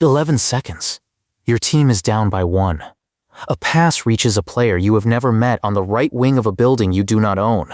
11 seconds. Your team is down by 1. A pass reaches a player you have never met on the right wing of a building you do not own.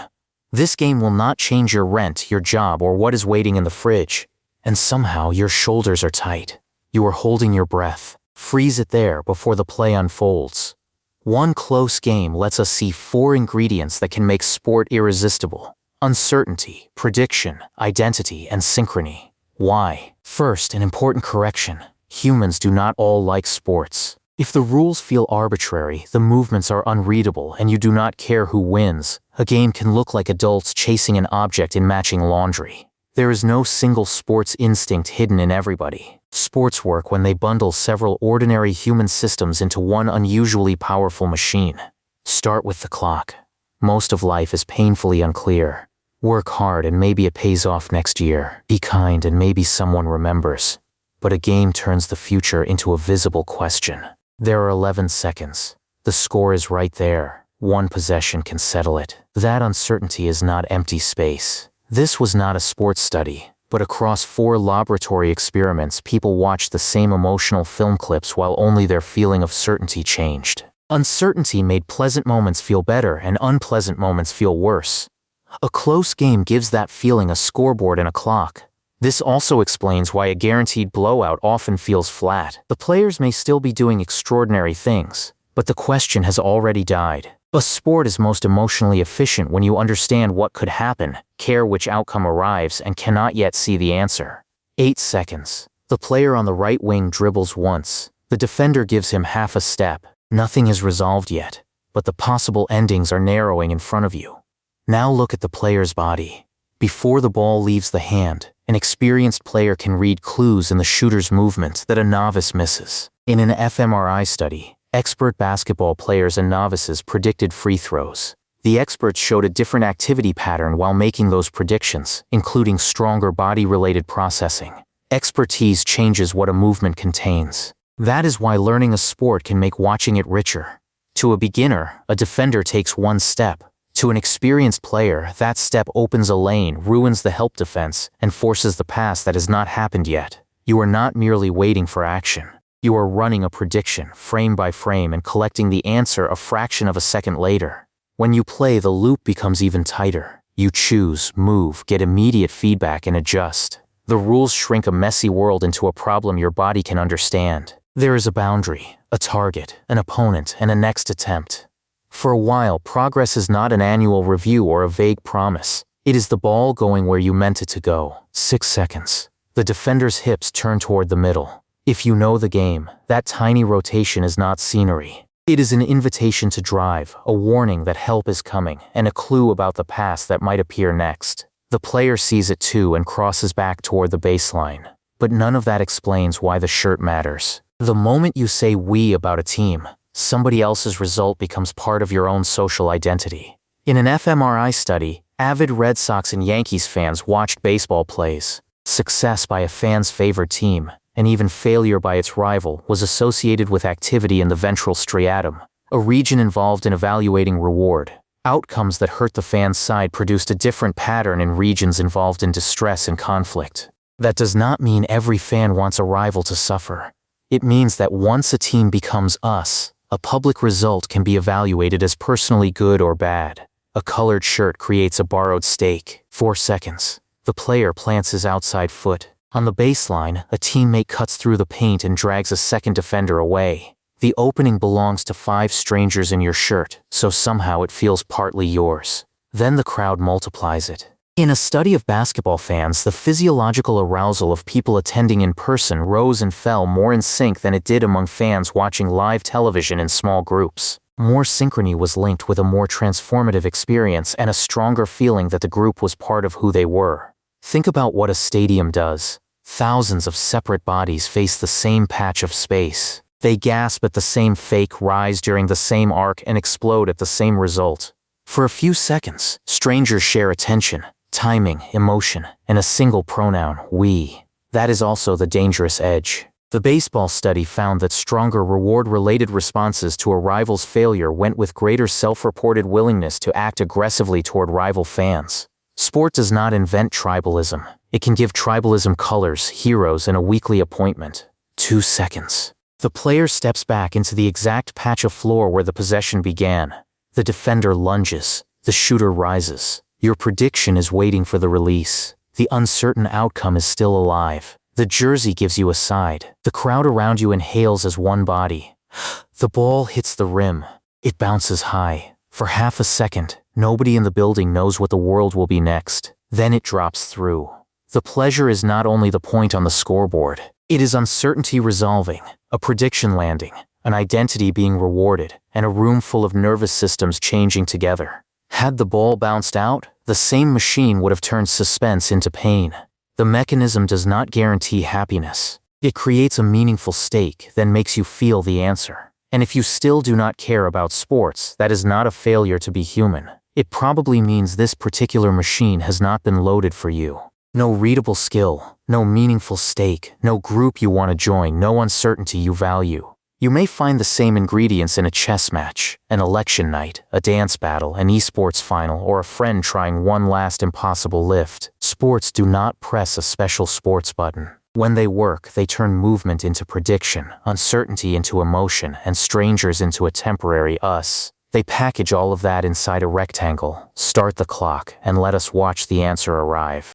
This game will not change your rent, your job, or what is waiting in the fridge. And somehow your shoulders are tight. You are holding your breath. Freeze it there before the play unfolds. One close game lets us see 4 ingredients that can make sport irresistible: uncertainty, prediction, identity, and synchrony. Why? First, an important correction. Humans do not all like sports. If the rules feel arbitrary, the movements are unreadable, and you do not care who wins, a game can look like adults chasing an object in matching laundry. There is no single sports instinct hidden in everybody. Sports work when they bundle several ordinary human systems into one unusually powerful machine. Start with the clock. Most of life is painfully unclear. Work hard and maybe it pays off next year. Be kind and maybe someone remembers. But a game turns the future into a visible question. There are 11 seconds. The score is right there. One possession can settle it. That uncertainty is not empty space. This was not a sports study, but across 4 laboratory experiments, people watched the same emotional film clips while only their feeling of certainty changed. Uncertainty made pleasant moments feel better and unpleasant moments feel worse. A close game gives that feeling a scoreboard and a clock. This also explains why a guaranteed blowout often feels flat. The players may still be doing extraordinary things, but the question has already died. A sport is most emotionally efficient when you understand what could happen, care which outcome arrives, and cannot yet see the answer. 8 seconds. The player on the right wing dribbles once. The defender gives him half a step. Nothing is resolved yet, but the possible endings are narrowing in front of you. Now look at the player's body. Before the ball leaves the hand, an experienced player can read clues in the shooter's movement that a novice misses. In an fMRI study, expert basketball players and novices predicted free throws. The experts showed a different activity pattern while making those predictions, including stronger body-related processing. Expertise changes what a movement contains. That is why learning a sport can make watching it richer. To a beginner, a defender takes 1 step. To an experienced player, that step opens a lane, ruins the help defense, and forces the pass that has not happened yet. You are not merely waiting for action. You are running a prediction, frame by frame, and collecting the answer a fraction of a second later. When you play, the loop becomes even tighter. You choose, move, get immediate feedback, and adjust. The rules shrink a messy world into a problem your body can understand. There is a boundary, a target, an opponent, and a next attempt. For a while, progress is not an annual review or a vague promise. It is the ball going where you meant it to go. 6 seconds. The defender's hips turn toward the middle. If you know the game, that tiny rotation is not scenery. It is an invitation to drive, a warning that help is coming, and a clue about the pass that might appear next. The player sees it too and crosses back toward the baseline. But none of that explains why the shirt matters. The moment you say "we" about a team, somebody else's result becomes part of your own social identity. In an fMRI study, avid Red Sox and Yankees fans watched baseball plays. Success by a fan's favored team, and even failure by its rival, was associated with activity in the ventral striatum, a region involved in evaluating reward. Outcomes that hurt the fan's side produced a different pattern in regions involved in distress and conflict. That does not mean every fan wants a rival to suffer. It means that once a team becomes us, a public result can be evaluated as personally good or bad. A colored shirt creates a borrowed stake. 4 seconds. The player plants his outside foot. On the baseline, a teammate cuts through the paint and drags a second defender away. The opening belongs to 5 strangers in your shirt, so somehow it feels partly yours. Then the crowd multiplies it. In a study of basketball fans, the physiological arousal of people attending in person rose and fell more in sync than it did among fans watching live television in small groups. More synchrony was linked with a more transformative experience and a stronger feeling that the group was part of who they were. Think about what a stadium does. Thousands of separate bodies face the same patch of space. They gasp at the same fake, rise during the same arc, and explode at the same result. For a few seconds, strangers share attention, timing, emotion, and a single pronoun, we. That is also the dangerous edge. The baseball study found that stronger reward-related responses to a rival's failure went with greater self-reported willingness to act aggressively toward rival fans. Sport does not invent tribalism. It can give tribalism colors, heroes, and a weekly appointment. 2 seconds. The player steps back into the exact patch of floor where the possession began. The defender lunges. The shooter rises. Your prediction is waiting for the release. The uncertain outcome is still alive. The jersey gives you a side. The crowd around you inhales as one body. The ball hits the rim. It bounces high. For half a second, nobody in the building knows what the world will be next. Then it drops through. The pleasure is not only the point on the scoreboard. It is uncertainty resolving, a prediction landing, an identity being rewarded, and a room full of nervous systems changing together. Had the ball bounced out, the same machine would have turned suspense into pain. The mechanism does not guarantee happiness. It creates a meaningful stake, then makes you feel the answer. And if you still do not care about sports, that is not a failure to be human. It probably means this particular machine has not been loaded for you. No readable skill, no meaningful stake, no group you want to join, no uncertainty you value. You may find the same ingredients in a chess match, an election night, a dance battle, an esports final, or a friend trying one last impossible lift. Sports do not press a special sports button. When they work, they turn movement into prediction, uncertainty into emotion, and strangers into a temporary us. They package all of that inside a rectangle, start the clock, and let us watch the answer arrive.